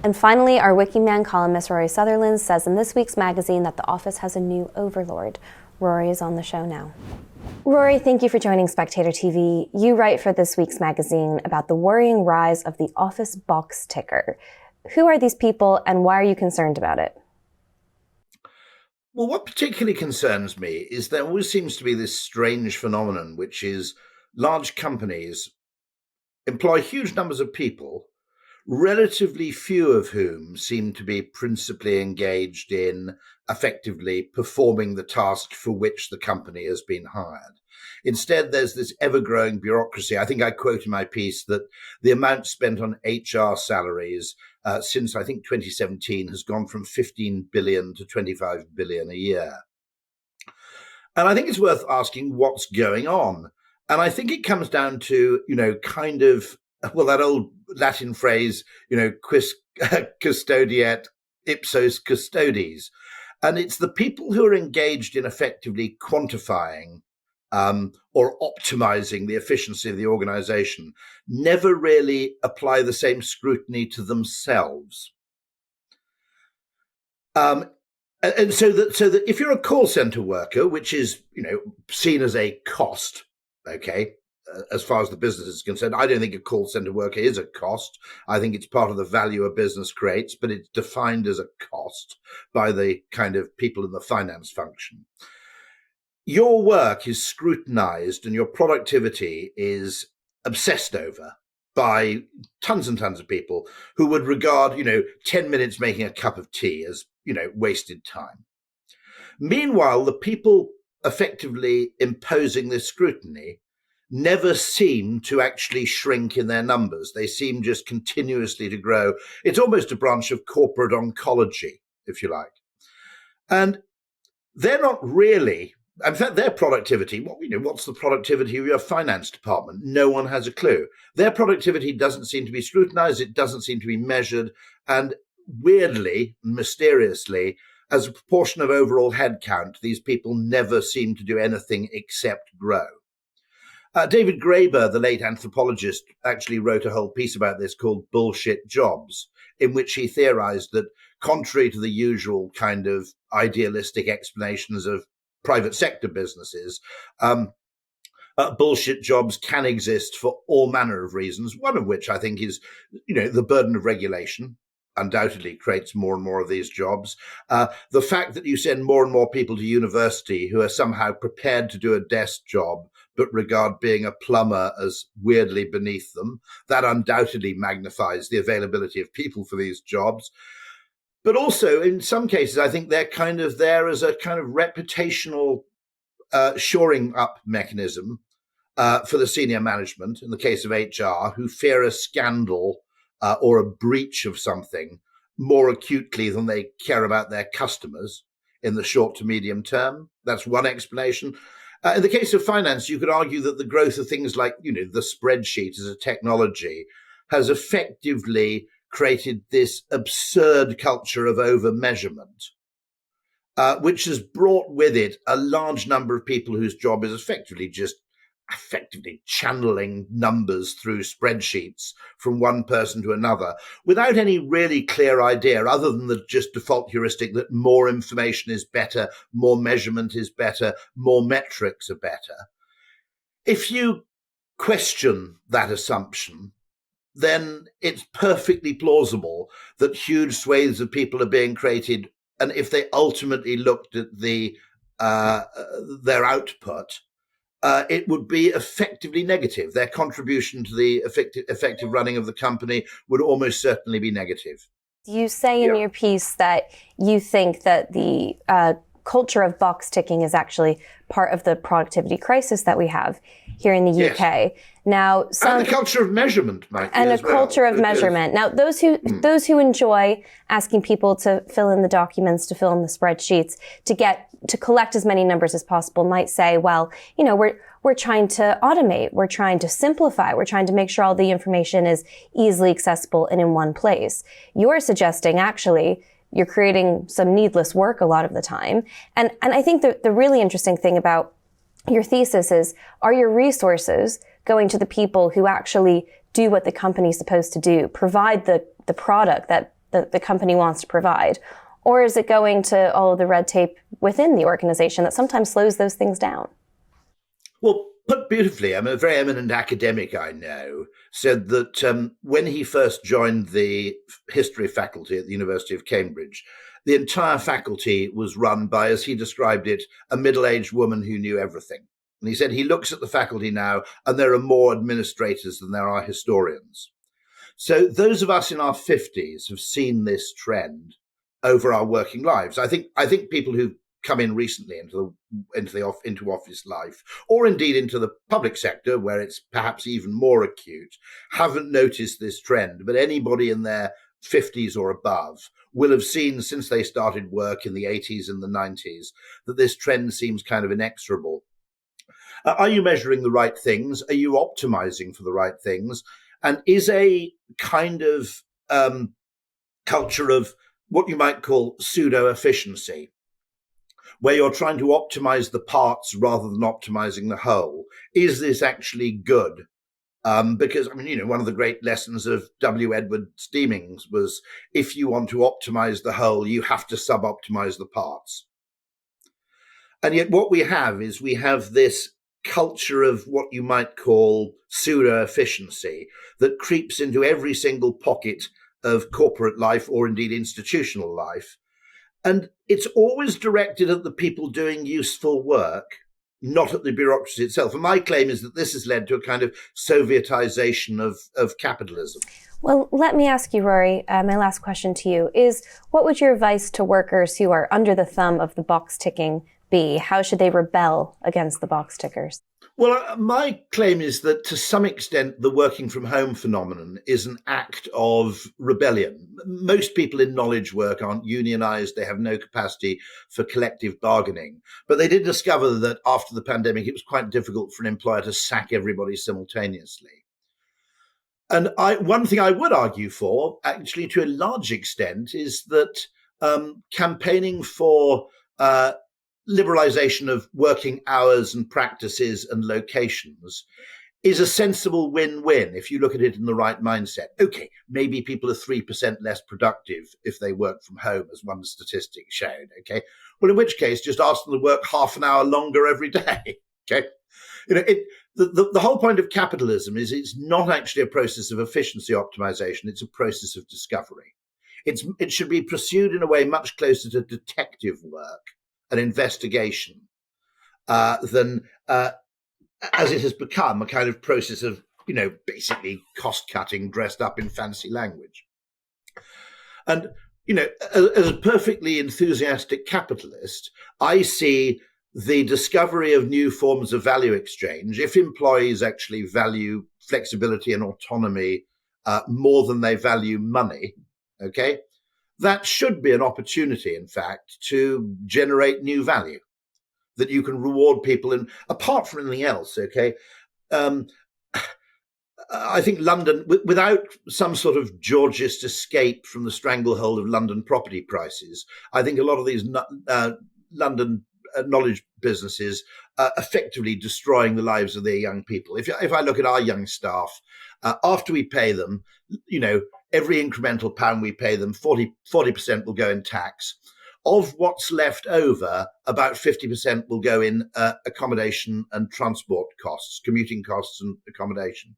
And finally, our Wikiman columnist Rory Sutherland says in this week's magazine that the office has a new overlord. Rory is on the show now. Rory, thank you for joining Spectator TV. You write for this week's magazine about the worrying rise of the office box ticker. Who are these people and why are you concerned about it? Well, what particularly concerns me is there always seems to be this strange phenomenon, which is large companies employ huge numbers of people, relatively few of whom seem to be principally engaged in effectively performing the task for which the company has been hired. Instead, there's this ever-growing bureaucracy. I think I quote in my piece that the amount spent on HR salaries since, I think, 2017 has gone from 15 billion to 25 billion a year. And I think it's worth asking what's going on. And I think it comes down to, that old Latin phrase, quis custodiet ipsos custodes. And it's the people who are engaged in effectively quantifying or optimizing the efficiency of the organization never really apply the same scrutiny to themselves. And so that if you're a call center worker, which is, seen as a cost, okay, as far as the business is concerned, I don't think a call center worker is a cost. I think it's part of the value a business creates, but it's defined as a cost by the kind of people in the finance function. Your work is scrutinized and your productivity is obsessed over by tons and tons of people who would regard, 10 minutes making a cup of tea as, wasted time. Meanwhile, the people effectively imposing this scrutiny never seem to actually shrink in their numbers. They seem just continuously to grow. It's almost a branch of corporate oncology, if you like. And they're not really, in fact, their productivity, what's the productivity of your finance department? No one has a clue. Their productivity doesn't seem to be scrutinized. It doesn't seem to be measured. And weirdly, mysteriously, as a proportion of overall headcount, these people never seem to do anything except grow. David Graeber, the late anthropologist, actually wrote a whole piece about this called Bullshit Jobs, in which he theorized that contrary to the usual kind of idealistic explanations of private sector businesses, bullshit jobs can exist for all manner of reasons, one of which I think is, the burden of regulation. Undoubtedly creates more and more of these jobs. The fact that you send more and more people to university who are somehow prepared to do a desk job, but regard being a plumber as weirdly beneath them, that undoubtedly magnifies the availability of people for these jobs. But also, in some cases, I think they're kind of there as a kind of reputational shoring up mechanism for the senior management, in the case of HR, who fear a scandal or a breach of something more acutely than they care about their customers in the short to medium term. That's one explanation. In the case of finance, you could argue that the growth of things like, the spreadsheet as a technology has effectively created this absurd culture of over-measurement, which has brought with it a large number of people whose job is effectively channeling numbers through spreadsheets from one person to another without any really clear idea other than the just default heuristic that more information is better, more measurement is better, more metrics are better. If you question that assumption, then it's perfectly plausible that huge swathes of people are being created, and if they ultimately looked at their output, it would be effectively negative. Their contribution to the effective running of the company would almost certainly be negative. You say in your piece that you think that the culture of box ticking is actually part of the productivity crisis that we have here in the UK. Yes. Now, and the culture of measurement, might be, and as a culture of measurement. Now, those who enjoy asking people to fill in the documents, to fill in the spreadsheets, to collect as many numbers as possible, might say, well, we're trying to automate, we're trying to simplify, we're trying to make sure all the information is easily accessible and in one place. You're suggesting actually you're creating some needless work a lot of the time. And I think the really interesting thing about your thesis is, are your resources going to the people who actually do what the company's supposed to do, provide the product that the company wants to provide? Or is it going to all of the red tape within the organization that sometimes slows those things down? Well, put beautifully, I mean, a very eminent academic I know said that when he first joined the history faculty at the University of Cambridge, the entire faculty was run by, as he described it, a middle-aged woman who knew everything. And he said he looks at the faculty now and there are more administrators than there are historians. So those of us in our 50s have seen this trend over our working lives. I think people who've come in recently into office life, or indeed into the public sector, where it's perhaps even more acute, haven't noticed this trend. But anybody in their 50s or above will have seen, since they started work in the 80s and the 90s, that this trend seems kind of inexorable. Are you measuring the right things? Are you optimizing for the right things? And is a kind of culture of what you might call pseudo-efficiency, where you're trying to optimize the parts rather than optimizing the whole, is this actually good? Because, I mean, one of the great lessons of W. Edward Deming's was, if you want to optimize the whole, you have to sub-optimize the parts. And yet what we have is this culture of what you might call pseudo-efficiency that creeps into every single pocket of corporate life or indeed institutional life. And it's always directed at the people doing useful work, not at the bureaucracy itself. And my claim is that this has led to a kind of Sovietization of capitalism. Well, let me ask you, Rory, my last question to you is, what would your advice to workers who are under the thumb of the box ticking be? How should they rebel against the box tickers? Well, my claim is that to some extent, the working from home phenomenon is an act of rebellion. Most people in knowledge work aren't unionized. They have no capacity for collective bargaining. But they did discover that after the pandemic, it was quite difficult for an employer to sack everybody simultaneously. And one thing I would argue for, actually, to a large extent, is that campaigning for liberalization of working hours and practices and locations is a sensible win-win if you look at it in the right mindset. Okay, maybe people are 3% less productive if they work from home, as one statistic showed. Okay, well, in which case, just ask them to work half an hour longer every day. Okay, the whole point of capitalism is it's not actually a process of efficiency optimization; it's a process of discovery. It should be pursued in a way much closer to detective work, an investigation, than as it has become a kind of process of, basically cost cutting dressed up in fancy language. And, as a perfectly enthusiastic capitalist, I see the discovery of new forms of value exchange, if employees actually value flexibility and autonomy more than they value money, okay, that should be an opportunity, in fact, to generate new value that you can reward people. And apart from anything else, okay, I think London, without some sort of Georgist escape from the stranglehold of London property prices, I think a lot of these London knowledge businesses are effectively destroying the lives of their young people. If I look at our young staff, after we pay them, every incremental pound we pay them, 40% will go in tax. Of what's left over, about 50% will go in accommodation and transport costs, commuting costs and accommodation.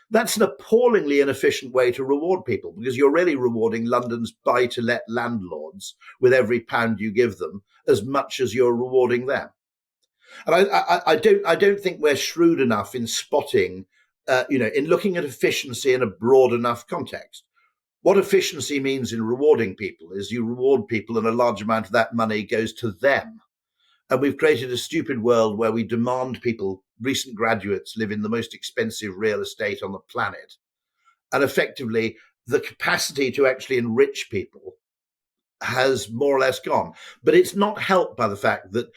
That's an appallingly inefficient way to reward people, because you're really rewarding London's buy-to-let landlords with every pound you give them as much as you're rewarding them. And I don't think we're shrewd enough in spotting, in looking at efficiency in a broad enough context. What efficiency means in rewarding people is you reward people and a large amount of that money goes to them. And we've created a stupid world where we demand recent graduates live in the most expensive real estate on the planet. And effectively, the capacity to actually enrich people has more or less gone. But it's not helped by the fact that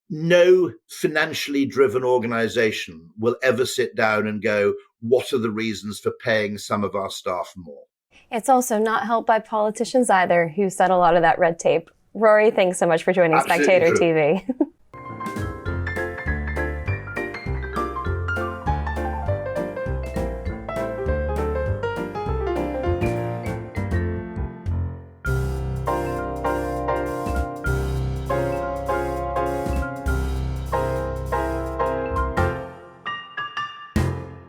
no financially driven organization will ever sit down and go, what are the reasons for paying some of our staff more? It's also not helped by politicians either, who set a lot of that red tape. Rory, thanks so much for joining Spectator TV.